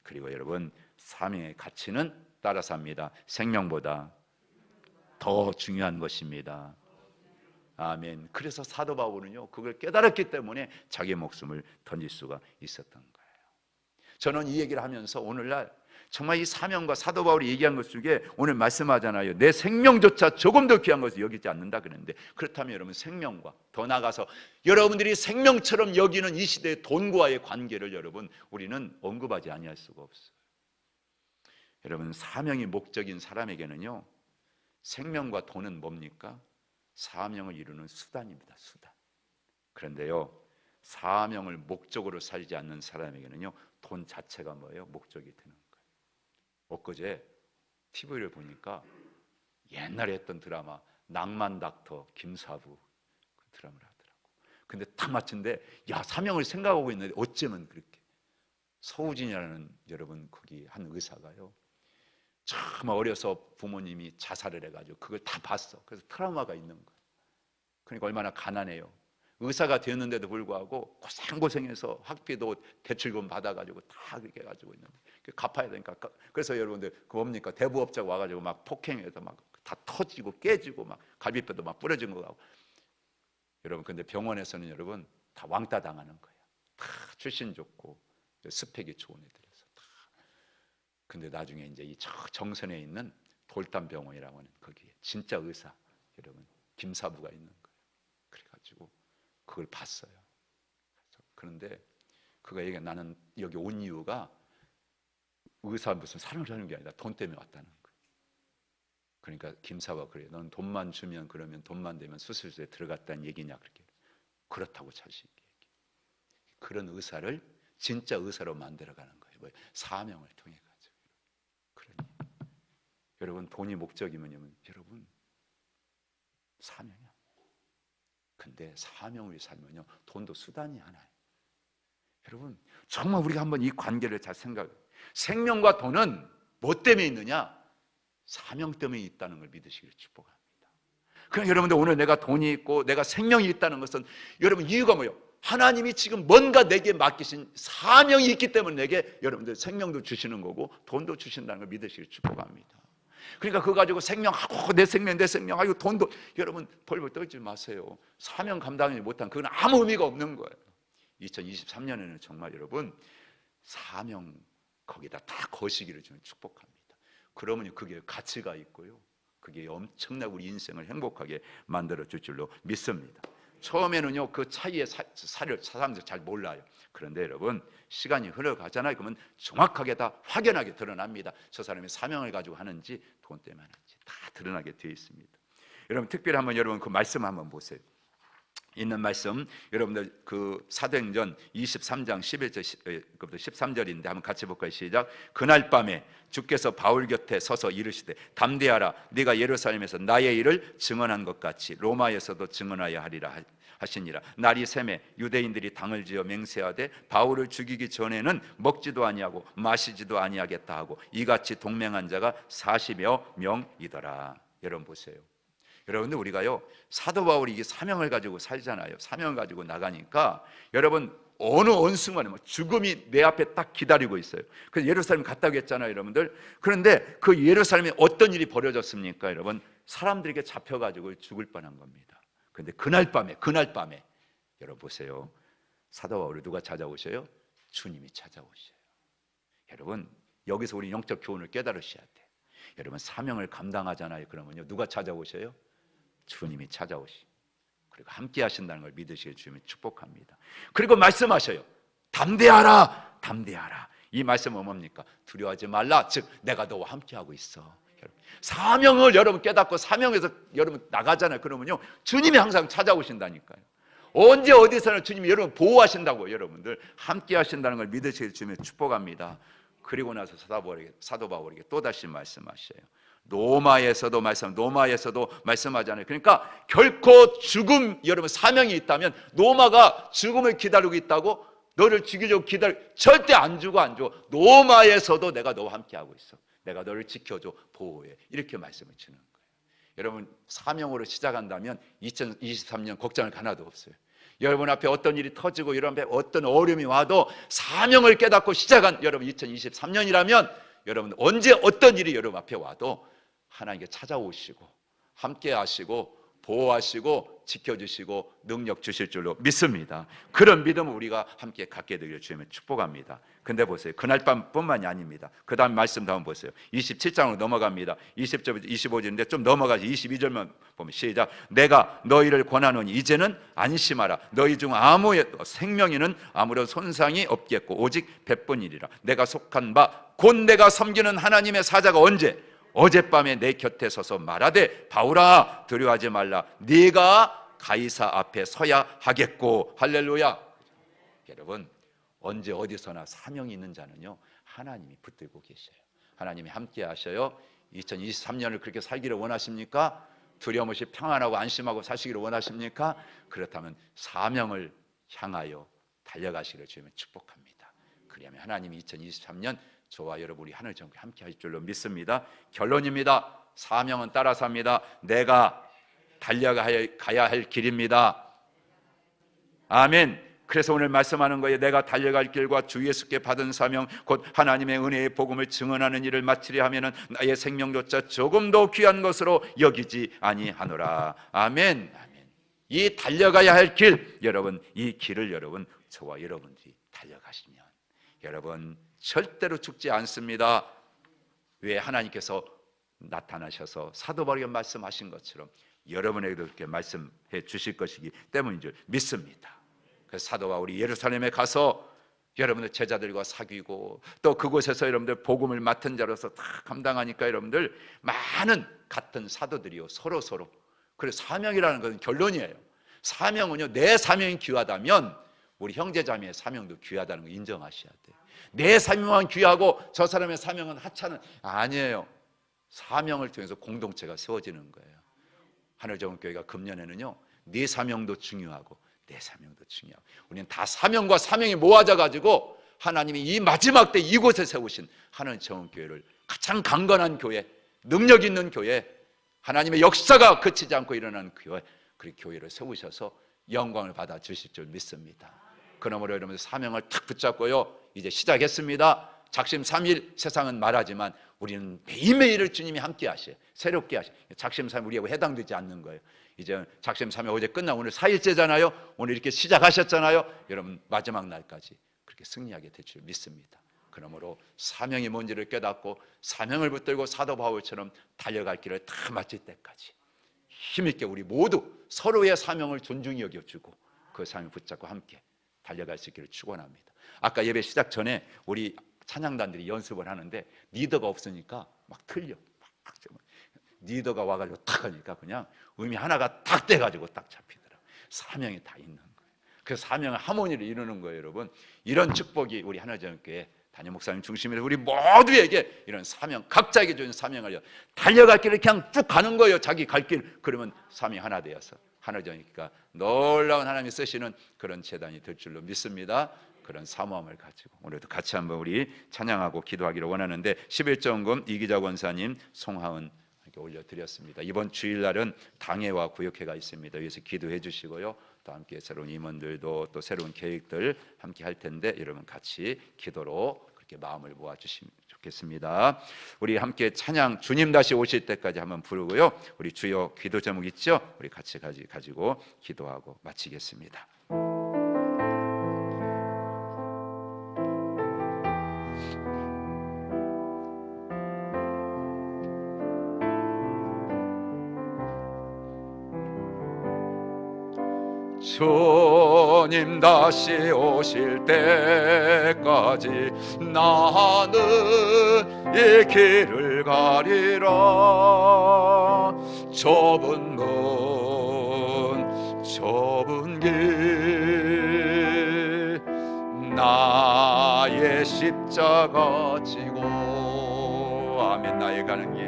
그리고 여러분 사명의 가치는 따라서 합니다. 생명보다 더 중요한 것입니다. 아멘. 그래서 사도 바울은요 그걸 깨달았기 때문에 자기의 목숨을 던질 수가 있었던 거예요. 저는 이 얘기를 하면서 오늘날 정말 이 사명과 사도 바울이 얘기한 것 중에 오늘 말씀하잖아요. 내 생명조차 조금 더 귀한 것을 여기지 않는다 그랬는데 그렇다면 여러분 생명과 더 나아가서 여러분들이 생명처럼 여기는 이 시대의 돈과의 관계를 여러분 우리는 언급하지 아니할 수가 없어요. 여러분 사명이 목적인 사람에게는요 생명과 돈은 뭡니까? 사명을 이루는 수단입니다. 수단. 그런데요 사명을 목적으로 살지 않는 사람에게는요 돈 자체가 뭐예요? 목적이 되는 거예요. 엊그제 TV를 보니까 옛날에 했던 드라마 낭만 닥터 김사부 그 드라마를 하더라고. 근데 딱 맞춘데 야 사명을 생각하고 있는데 어쩌면 그렇게 서우진이라는 여러분 거기 한 의사가요 참 어려서 부모님이 자살을 해가지고 그걸 다 봤어. 그래서 트라우마가 있는 거예요. 그러니까 얼마나 가난해요. 의사가 되었는데도 불구하고 고생해서 학비도 대출금 받아가지고 다 그렇게 해가지고 있는데 갚아야 되니까. 그래서 여러분들 그 뭡니까? 대부업자가 와가지고 막 폭행해서 막 다 터지고 깨지고 막 갈비뼈도 막 부러진 거 같고. 여러분 근데 병원에서는 여러분 다 왕따 당하는 거예요. 다 출신 좋고 스펙이 좋은 애들이어서 다. 근데 나중에 이제 이 정선에 있는 돌담병원이라고 하는 거기에 진짜 의사 여러분 김사부가 있는 거예요. 그래가지고 그걸 봤어요. 그런데 그가 얘기해, 나는 여기 온 이유가 의사 무슨 사랑을 하는 게 아니라 돈 때문에 왔다는 거예요. 그러니까 김사부가 그래요. 넌 돈만 주면, 그러면 돈만 되면 수술실에 들어갔다는 얘기냐 그렇게. 그렇다고 자신있게 얘기해요. 그런 의사를 진짜 의사로 만들어가는 거예요. 뭐 사명을 통해 가지고. 그러니 여러분 돈이 목적이면 여러분 사명이야. 근데 사명을 살면요 돈도 수단이 하나예요. 여러분 정말 우리가 한번 이 관계를 잘 생각해요. 생명과 돈은 뭐 때문에 있느냐? 사명 때문에 있다는 걸 믿으시기를 축복합니다. 그럼 여러분들 오늘 내가 돈이 있고 내가 생명이 있다는 것은 여러분 이유가 뭐예요? 하나님이 지금 뭔가 내게 맡기신 사명이 있기 때문에 내게 여러분들 생명도 주시는 거고 돈도 주신다는 걸 믿으시기를 축복합니다. 그러니까 그거 가지고 생명하고 내 생명 하고 돈도 여러분 벌벌 떨지 마세요. 사명 감당하지 못한 그건 아무 의미가 없는 거예요. 2023년에는 정말 여러분 사명 거기다 다 거시기를 좀 축복합니다. 그러면 그게 가치가 있고요 그게 엄청나게 우리 인생을 행복하게 만들어 줄 줄로 믿습니다. 처음에는요 그 차이의 사상을 잘 몰라요. 그런데 여러분 시간이 흘러가잖아요. 그러면 정확하게 다 확연하게 드러납니다. 저 사람이 사명을 가지고 하는지 돈 때문에 하는지 다 드러나게 되어 있습니다. 여러분 특별히 한번 여러분 그 말씀 한번 보세요. 있는 말씀 여러분들 그 사도행전 23장 11절 13절인데 한번 같이 볼까요? 시작. 그날 밤에 주께서 바울 곁에 서서 이르시되 담대하라 네가 예루살렘에서 나의 일을 증언한 것 같이 로마에서도 증언하여 하리라 하시니라. 날이 새매 유대인들이 당을 지어 맹세하되 바울을 죽이기 전에는 먹지도 아니하고 마시지도 아니하겠다 하고 이같이 동맹한 자가 40여 명이더라. 여러분 보세요. 여러분들 우리가요 사도 바울이 이게 사명을 가지고 살잖아요. 사명을 가지고 나가니까 여러분 어느 순간에 죽음이 내 앞에 딱 기다리고 있어요. 그래서 예루살렘 갔다고 했잖아요 여러분들. 그런데 그 예루살렘에 어떤 일이 벌어졌습니까 여러분? 사람들에게 잡혀가지고 죽을 뻔한 겁니다. 그런데 그날 밤에 여러분 보세요. 사도 바울을 누가 찾아오셔요? 주님이 찾아오셔요. 여러분 여기서 우리 영적 교훈을 깨달으셔야 돼. 여러분 사명을 감당하잖아요. 그러면요 누가 찾아오셔요? 주님이 찾아오시. 그리고 함께 하신다는 걸 믿으시길 주님이 축복합니다. 그리고 말씀하셔요. 담대하라. 이 말씀은 뭡니까? 두려워하지 말라. 즉 내가 너와 함께 하고 있어. 사명을 여러분 깨닫고 사명에서 여러분 나가잖아요. 그러면요 주님이 항상 찾아오신다니까요. 언제 어디서나 주님이 여러분 보호하신다고. 여러분들 함께 하신다는 걸 믿으시길 주님이 축복합니다. 그리고 나서 사도 바울에게 또다시 말씀하셔요. 노마에서도 말씀하잖아요. 그러니까 결코 죽음 여러분 사명이 있다면 노마가 죽음을 기다리고 있다고 너를 죽이려고 절대 안 죽어. 노마에서도 내가 너와 함께하고 있어. 내가 너를 지켜줘 보호해. 이렇게 말씀을 주는 거예요. 여러분 사명으로 시작한다면 2023년 걱정할 하나도 없어요. 여러분 앞에 어떤 일이 터지고 여러분 앞에 어떤 어려움이 와도 사명을 깨닫고 시작한 여러분 2023년이라면 여러분 언제 어떤 일이 여러분 앞에 와도 하나님께 찾아오시고 함께 하시고 보호하시고 지켜주시고 능력 주실 줄로 믿습니다. 그런 믿음을 우리가 함께 갖게 되기를 주님을 축복합니다. 근데 보세요. 그날 밤뿐만이 아닙니다. 그 다음 말씀 다음 보세요. 27장으로 넘어갑니다. 20절부터 25절인데 좀 넘어가서 22절만 보면 시작. 내가 너희를 권하노니 이제는 안심하라. 너희 중 아무 생명에는 아무런 손상이 없겠고 오직 백분이리라. 내가 속한 바 곧 내가 섬기는 하나님의 사자가 언제? 어젯밤에 내 곁에 서서 말하되 바울아 두려워하지 말라. 네가 가이사 앞에 서야 하겠고. 할렐루야. 여러분 언제 어디서나 사명이 있는 자는요 하나님이 붙들고 계셔요. 하나님이 함께 하셔요. 2023년을 그렇게 살기를 원하십니까? 두려움 없이 평안하고 안심하고 사시기를 원하십니까? 그렇다면 사명을 향하여 달려가시기를 주님을 축복합니다. 그러면 하나님이 2023년 저와 여러분 우리 하늘 정부 함께 하실 줄로 믿습니다. 결론입니다. 사명은 따라서 합니다. 내가 달려가야 할 길입니다. 아멘. 그래서 오늘 말씀하는 거예요. 내가 달려갈 길과 주 예수께 받은 사명 곧 하나님의 은혜의 복음을 증언하는 일을 마치려 하면은 나의 생명조차 조금도 귀한 것으로 여기지 아니하노라. 아멘. 아멘. 이 달려가야 할 길, 여러분, 이 길을 여러분, 저와 여러분들이 달려가시면 여러분 절대로 죽지 않습니다. 왜? 하나님께서 나타나셔서 사도 바울에게 말씀하신 것처럼 여러분에게도 그렇게 말씀해 주실 것이기 때문인 줄 믿습니다. 그래서 사도 바울이 예루살렘에 가서 여러분들 제자들과 사귀고 또 그곳에서 여러분들 복음을 맡은 자로서 다 감당하니까 여러분들 많은 같은 사도들이요 서로 그래서 사명이라는 것은 결론이에요. 사명은요, 내 사명이 귀하다면 우리 형제자매의 사명도 귀하다는 거 인정하셔야 돼요. 내 사명만 귀하고 저 사람의 사명은 하찮은, 아니에요. 사명을 통해서 공동체가 세워지는 거예요. 하늘정원교회가 금년에는요, 네 사명도 중요하고 내 사명도 중요하고 우리는 다 사명과 사명이 모아져가지고 하나님이 이 마지막 때 이곳에 세우신 하늘정원교회를 가장 강건한 교회, 능력 있는 교회, 하나님의 역사가 그치지 않고 일어나는 교회, 그 교회를 세우셔서 영광을 받아 주실 줄 믿습니다. 그러므로 여러분 사명을 탁 붙잡고요, 이제 시작했습니다. 작심 3일 세상은 말하지만 우리는 매일매일을 주님이 함께 하셔요. 새롭게 하셔요. 작심 3일 우리하고 해당되지 않는 거예요. 이제 작심 3일 어제 끝나고 오늘 4일째잖아요. 오늘 이렇게 시작하셨잖아요. 여러분 마지막 날까지 그렇게 승리하게 될 줄 믿습니다. 그러므로 사명이 뭔지를 깨닫고 사명을 붙들고 사도 바울처럼 달려갈 길을 다 마칠 때까지 힘있게 우리 모두 서로의 사명을 존중히 여겨주고 그 사명을 붙잡고 함께 달려갈 수 있기를 축원합니다. 아까 예배 시작 전에 우리 찬양단들이 연습을 하는데 리더가 없으니까 막 틀려. 리더가 와가지고 탁 하니까 그냥 음이 하나가 딱 돼가지고 딱 잡히더라. 사명이 다 있는 거예요. 그 사명의 하모니를 이루는 거예요, 여러분. 이런 축복이 우리 하나님교회 담임 목사님 중심으로 우리 모두에게 이런 사명, 각자에게 주는 사명을 달려갈 길을 그냥 쭉 가는 거예요. 자기 갈 길. 그러면 사명 하나 되어서 하나님이니까 놀라운 하나님이 쓰시는 그런 재단이 될 줄로 믿습니다. 그런 사모함을 가지고 오늘도 같이 한번 우리 찬양하고 기도하기를 원하는데 11전금 이기자 권사님, 송하은 이렇게 올려드렸습니다. 이번 주일날은 당회와 구역회가 있습니다. 여기서 기도해 주시고요. 또 함께 새로운 임원들도 또 새로운 계획들 함께 할 텐데 여러분 같이 기도로 그렇게 마음을 모아주시면 좋겠습니다. 우리 함께 찬양 주님 다시 오실 때까지 한번 부르고요. 우리 주여 기도 제목 있죠? 우리 같이 가지고 기도하고 마치겠습니다. 주님 다시 오실 때까지 나는 이 길을 가리라. 좁은 문 좁은 길 나의 십자가 지고 아멘. 나의 가는 길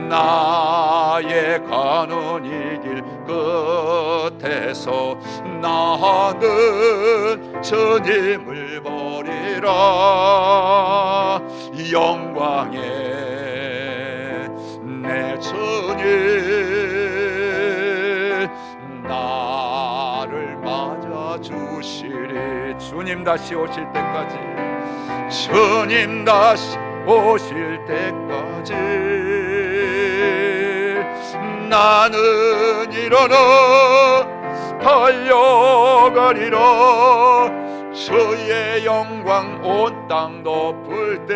나의 가는 이 길 끝에서 나는 주님을 버리라. 영광의 내 주님 나를 맞아 주시리. 주님 다시 오실 때까지 주님 다시 오실 때까지 나는 일어나 달려가리라. 주의 영광 온 땅 덮을 때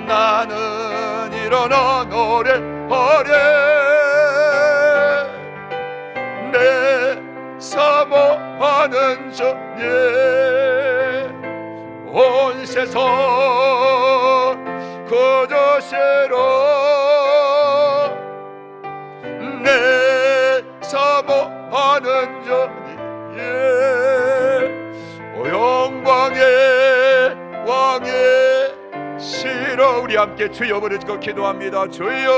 나는 일어나 노래하리. 내 사모하는 주님 온 세상 그저시로 내 사모하는 주님 영광의 왕의 시로 우리 함께 주여 부르짖고 기도합니다. 주여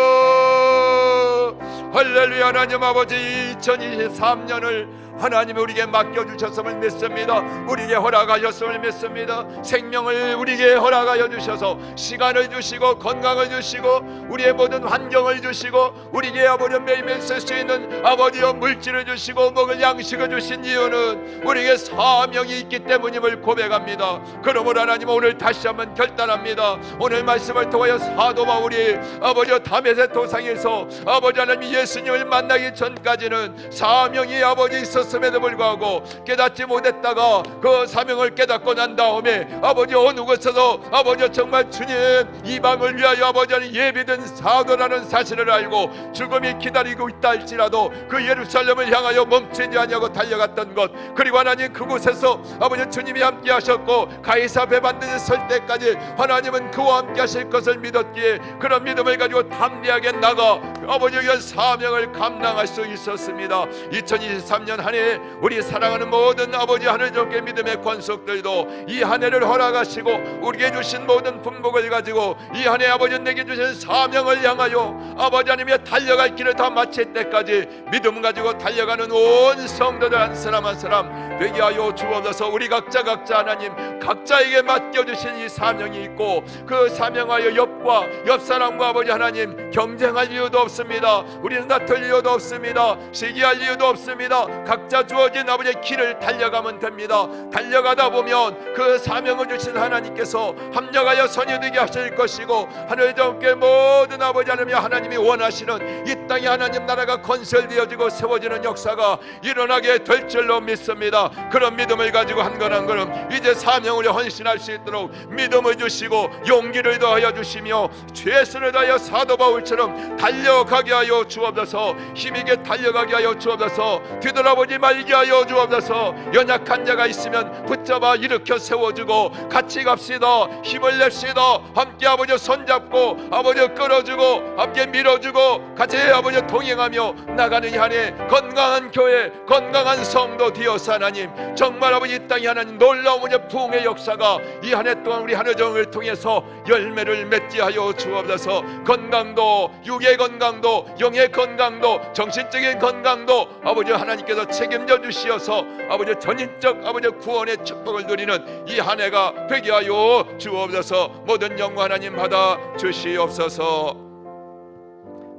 할렐루야. 하나님 아버지 2023년을 하나님이 우리에게 맡겨주셨음을 믿습니다. 우리에게 허락하셨음을 믿습니다. 생명을 우리에게 허락하여 주셔서 시간을 주시고 건강을 주시고 우리의 모든 환경을 주시고 우리에게 아버지 매일매일 쓸 수 있는 아버지여 물질을 주시고 먹을 양식을 주신 이유는 우리에게 사명이 있기 때문임을 고백합니다. 그러므로 하나님 오늘 다시 한번 결단합니다. 오늘 말씀을 통하여 사도 바울이 아버지여 다메섹 도상에서 아버지 하나님 예수님을 만나기 전까지는 사명이 아버지 있었음에도 불구하고 깨닫지 못했다가 그 사명을 깨닫고 난 다음에 아버지 어느 곳에서 아버지 정말 주님 이방을 위하여 아버지 예비된 사도라는 사실을 알고 죽음이 기다리고 있다 할지라도 그 예루살렘을 향하여 멈추지 아니하고 달려갔던 것, 그리고 하나님 그곳에서 아버지 주님이 함께 하셨고 가이사 배 반드시 설 때까지 하나님은 그와 함께 하실 것을 믿었기에 그런 믿음을 가지고 담대하게 나가 아버지의 사명을 감당할 수 있었습니다. 2023년 한 해 우리 사랑하는 모든 아버지 하늘적의 믿음의 권속들도 이 한 해를 허락하시고 우리에게 주신 모든 분복을 가지고 이 한 해 아버지 내게 주신 사명을 향하여 아버지 하나님의 달려갈 길을 다 마칠 때까지 믿음 가지고 달려가는 온 성도들 한 사람 한 사람 되게 하여 주옵소서. 우리 각자 하나님 각자에게 맡겨주신 이 사명이 있고 그 사명하여 옆 사람과 아버지 하나님 경쟁할 이유도 없습니다. 우리는 다툴 이유도 없습니다. 시기할 이유도 없습니다. 각자 주어진 아버지의 길을 달려가면 됩니다. 달려가다 보면 그 사명을 주신 하나님께서 합력하여 선이 되게 하실 것이고 하늘 정께 모든 아버지 하나님이 원하시는 이 땅에 하나님 나라가 건설되어지고 세워지는 역사가 일어나게 될 줄로 믿습니다. 그런 믿음을 가지고 한 걸음 이제 사명을 헌신할 수 있도록 믿음을 주시고 용기를 더하여 주시며 최선을 다하여 사도 바울처럼 달려가게 하여 주옵소서. 힘있게 달려가게 하여 주옵소서. 뒤돌아보지 말게 하여 주옵소서. 연약한 자가 있으면 붙잡아 일으켜 세워주고 같이 갑시다. 힘을 냅시다. 함께 아버지 손잡고 아버지 끌어주고 함께 밀어주고 같이 아버지 동행하며 나가는 이 한 해 건강한 교회 건강한 성도 되어서 하나님 정말 아버지 이 땅에 하나님 놀라운 부흥의 역사가 이 한 해 동안 우리 하늘정을 통해서 열매를 맺게 하여 주옵소서. 건강도 육의 건강도 영의 건강도 정신적인 건강도 아버지 하나님께서 책임져 주시어서 아버지 전인적 아버지 구원의 축복을 누리는 이 한 해가 되게 하여 주옵소서. 모든 영광 하나님 받아 주시옵소서.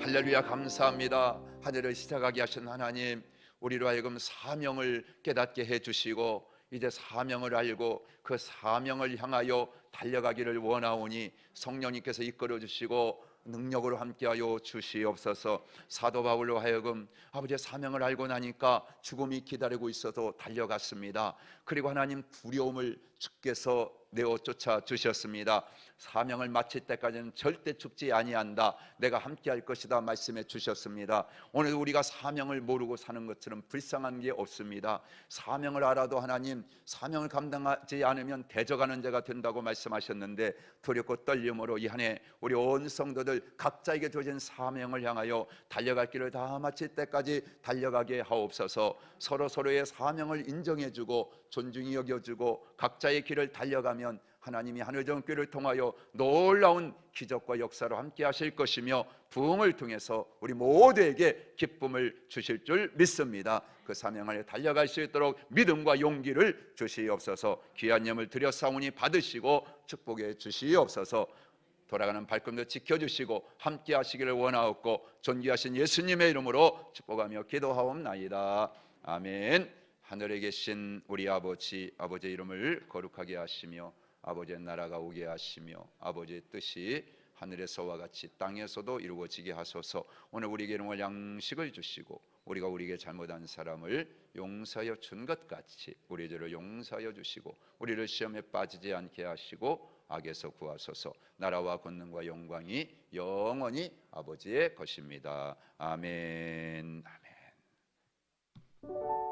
할렐루야. 감사합니다. 한 해를 시작하게 하신 하나님 우리로 하여금 사명을 깨닫게 해주시고 이제 사명을 알고 그 사명을 향하여 달려가기를 원하오니 성령님께서 이끌어 주시고 능력으로 함께하여 주시옵소서. 사도 바울로 하여금 아버지의 사명을 알고 나니까 죽음이 기다리고 있어서 달려갔습니다. 그리고 하나님 두려움을 주께서 내어 쫓아 주셨습니다. 사명을 마칠 때까지는 절대 죽지 아니한다. 내가 함께할 것이다 말씀해 주셨습니다. 오늘 우리가 사명을 모르고 사는 것처럼 불쌍한 게 없습니다. 사명을 알아도 하나님 사명을 감당하지 않으면 대적하는 자가 된다고 말씀하셨는데 두렵고 떨림으로 이 한 해 우리 온 성도들 각자에게 주어진 사명을 향하여 달려갈 길을 다 마칠 때까지 달려가게 하옵소서. 서로의 사명을 인정해주고 존중히 여겨주고 각자의 길을 달려가면 하나님이 하늘정교를 통하여 놀라운 기적과 역사로 함께 하실 것이며 부흥을 통해서 우리 모두에게 기쁨을 주실 줄 믿습니다. 그 사명 안에 달려갈 수 있도록 믿음과 용기를 주시옵소서. 귀한 예물 드렸사오니 받으시고 축복해 주시옵소서. 돌아가는 발걸음도 지켜주시고 함께 하시기를 원하옵고 존귀하신 예수님의 이름으로 축복하며 기도하옵나이다. 아멘. 하늘에 계신 우리 아버지의 이름을 거룩하게 하시며 아버지의 나라가 오게 하시며 아버지의 뜻이 하늘에서와 같이 땅에서도 이루어지게 하소서. 오늘 우리에게 일용할 양식을 주시고 우리가 우리에게 잘못한 사람을 용서하여 준 것 같이 우리 죄를 용서하여 주시고 우리를 시험에 빠지지 않게 하시고 악에서 구하소서. 나라와 권능과 영광이 영원히 아버지의 것입니다. 아멘. 아멘.